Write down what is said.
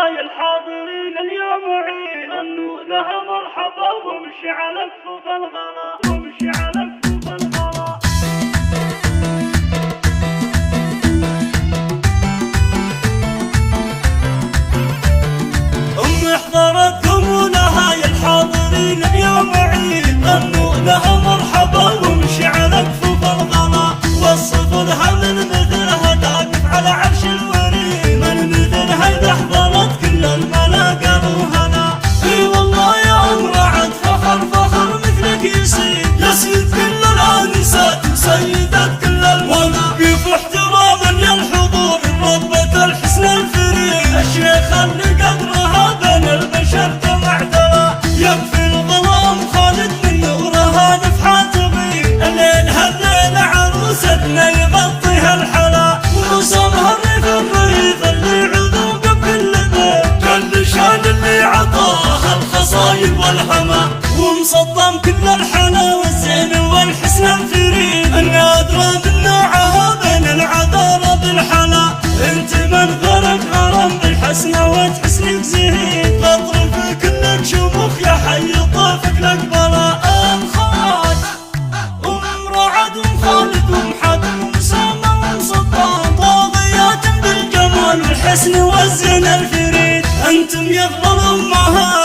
هاي الحاضرين اليوم عيد، غنوا لها مرحبا وامشي على كفوف الغلا، وامشي على كفوف الغلا. احضرتكم ولها يا الحاضرين اليوم عيد، غنوا لها مرحبا وامشي على كفوف الغلا، وصفوا لها من مثلها تقف على عرش الوريد، من مثلها اذا احضرت كل الملا قالوا هلا. اي والله يا ام رعد فخر فخر مثلك يصيد، يسيد كل الانسات وسيدات كل الولا، كيف احتراما للحضور ربة الحسن الفريد، الشيخ اللي قدرها بين البشر تمعتلى، يكفي الظلام خالد من نورها نفحات بيد، الليل هالليل عروستنا يغطيها الحلا، ورسمها الريف الرهيف اللي عذوب بكل بيت، كل شان اللي عطاها الخصايب والهما، ومصدم كل الحلا والزين والحسن الفريد، النادرة من نوعها بين العذارى بالحلا، انت من غرق غرام بالحسنة وتحسنك زهيد، قطر في كلك شموخ يا حي طافك لك بلا، الخراج ام رعد ام خالد ام حاتم ام سامة ام صدام، طاغيات بالجمال والحسن والزين الفريد، انتم يا افضل امهات